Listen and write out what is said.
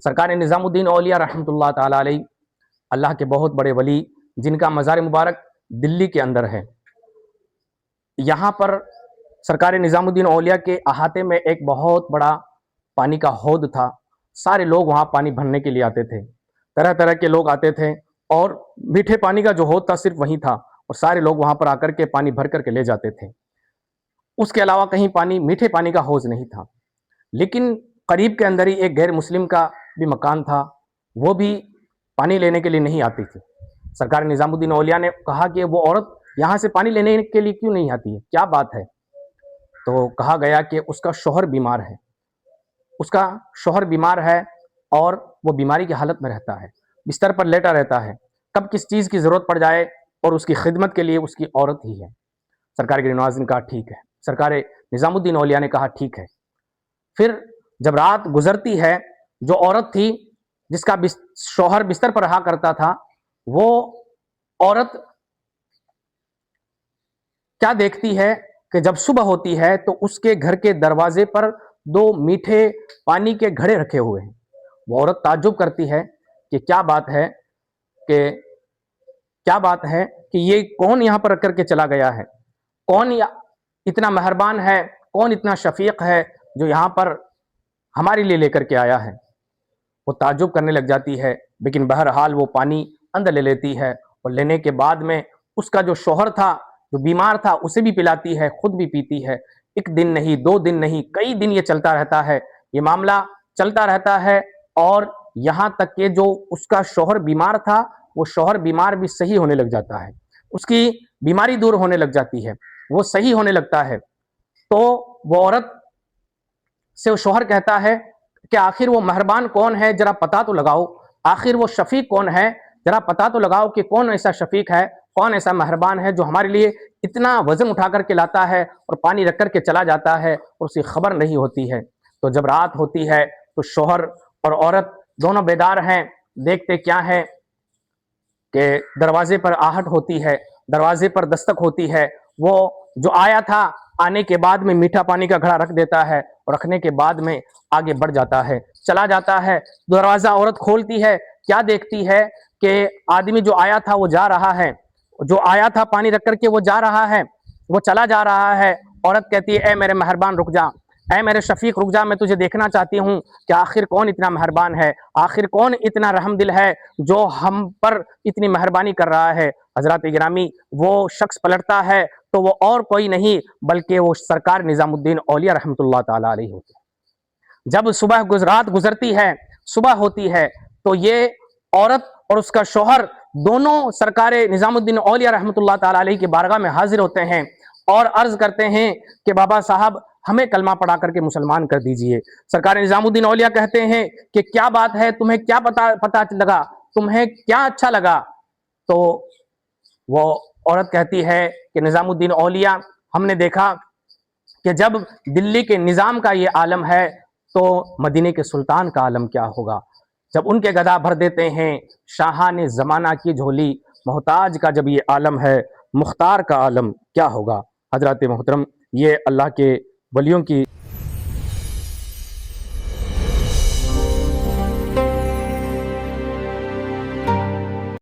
سرکار نظام الدین اولیاء رحمۃ اللہ تعالیٰ علیہ اللہ کے بہت بڑے ولی، جن کا مزار مبارک دلی کے اندر ہے، یہاں پر سرکار نظام الدین اولیاء کے احاطے میں ایک بہت بڑا پانی کا حوض تھا۔ سارے لوگ وہاں پانی بھرنے کے لیے آتے تھے، طرح طرح کے لوگ آتے تھے، اور میٹھے پانی کا جو حوض تھا صرف وہیں تھا، اور سارے لوگ وہاں پر آ کر کے پانی بھر کر کے لے جاتے تھے۔ اس کے علاوہ کہیں پانی میٹھے پانی کا حوض نہیں تھا۔ لیکن قریب کے اندر ہی ایک غیر مسلم کا بھی مکان تھا، وہ بھی پانی لینے کے لیے نہیں آتی تھی۔ سرکار نظام الدین اولیاء نے کہا کہ وہ عورت یہاں سے پانی لینے کے لیے کیوں نہیں آتی ہے، کیا بات ہے؟ تو کہا گیا کہ اس کا شوہر بیمار ہے، اس کا شوہر بیمار ہے اور وہ بیماری کی حالت میں رہتا ہے، بستر پر لیٹا رہتا ہے، کب کس چیز کی ضرورت پڑ جائے، اور اس کی خدمت کے لیے اس کی عورت ہی ہے۔ سرکار کے نواز نے کہا ٹھیک ہے، سرکار نظام الدین اولیاء نے کہا ٹھیک ہے۔ پھر جب رات گزرتی ہے، جو عورت تھی جس کا شوہر بستر پر رہا کرتا تھا، وہ عورت کیا دیکھتی ہے کہ جب صبح ہوتی ہے تو اس کے گھر کے دروازے پر 2 میٹھے پانی کے گھڑے رکھے ہوئے ہیں۔ وہ عورت تعجب کرتی ہے کہ کیا بات ہے کہ یہ کون یہاں پر رکھ کر کے چلا گیا ہے، کون اتنا مہربان ہے، کون اتنا شفیق ہے جو یہاں پر ہمارے لیے لے کر کے آیا ہے۔ وہ تعجب کرنے لگ جاتی ہے، لیکن بہرحال وہ پانی اندر لے لیتی ہے، اور لینے کے بعد میں اس کا جو شوہر تھا جو بیمار تھا اسے بھی پلاتی ہے، خود بھی پیتی ہے۔ 1 دن نہیں، 2 دن نہیں، کئی دن یہ چلتا رہتا ہے، یہ معاملہ چلتا رہتا ہے، اور یہاں تک کہ جو اس کا شوہر بیمار تھا وہ شوہر بیمار بھی صحیح ہونے لگ جاتا ہے، اس کی بیماری دور ہونے لگ جاتی ہے، وہ صحیح ہونے لگتا ہے۔ تو وہ عورت سے وہ شوہر کہتا ہے کہ آخر وہ مہربان کون ہے، ذرا پتہ تو لگاؤ، آخر وہ شفیق کون ہے، ذرا پتہ تو لگاؤ کہ کون ایسا شفیق ہے، کون ایسا مہربان ہے جو ہمارے لیے اتنا وزن اٹھا کر کے لاتا ہے اور پانی رکھ کر کے چلا جاتا ہے اور اسے خبر نہیں ہوتی ہے۔ تو جب رات ہوتی ہے تو شوہر اور عورت دونوں بیدار ہیں، دیکھتے کیا ہے کہ دروازے پر آہٹ ہوتی ہے، دروازے پر دستک ہوتی ہے۔ وہ جو آیا تھا آنے کے بعد میں میٹھا پانی کا گھڑا رکھ دیتا ہے، اور رکھنے کے بعد میں آگے بڑھ جاتا ہے، چلا جاتا ہے۔ دروازہ عورت کھولتی ہے، کیا دیکھتی ہے کہ آدمی جو آیا تھا وہ جا رہا ہے، جو آیا تھا پانی رکھ کر کے وہ جا رہا ہے، وہ چلا جا رہا ہے۔ عورت کہتی ہے اے میرے مہربان رک جا، اے میرے شفیق رک جا، میں تجھے دیکھنا چاہتی ہوں کہ آخر کون اتنا مہربان ہے، آخر کون اتنا رحم دل ہے جو ہم پر اتنی مہربانی کر رہا ہے۔ حضرات گرامی، وہ شخص پلٹتا ہے تو وہ اور کوئی نہیں بلکہ وہ سرکار نظام الدین اولیاء رحمۃ اللہ تعالیٰ علیہ ہوتے ہیں۔ جب رات گزرتی ہے، صبح ہوتی ہے، تو یہ عورت اور اس کا شوہر دونوں سرکار نظام الدین اولیاء رحمۃ اللہ تعالیٰ علیہ کی بارگاہ میں حاضر ہوتے ہیں اور عرض کرتے ہیں کہ بابا صاحب ہمیں کلمہ پڑھا کر کے مسلمان کر دیجئے۔ سرکار نظام الدین اولیاء کہتے ہیں کہ کیا بات ہے، تمہیں کیا پتا لگا، تمہیں کیا اچھا لگا؟ تو وہ عورت کہتی ہے کہ نظام الدین اولیاء، ہم نے دیکھا کہ جب دلی کے نظام کا یہ عالم ہے تو مدینہ کے سلطان کا عالم کیا ہوگا؟ جب ان کے گدا بھر دیتے ہیں شاہان زمانہ کی جھولی، محتاج کا جب یہ عالم ہے، مختار کا عالم کیا ہوگا؟ حضرات محترم، یہ اللہ کے ولیوں کی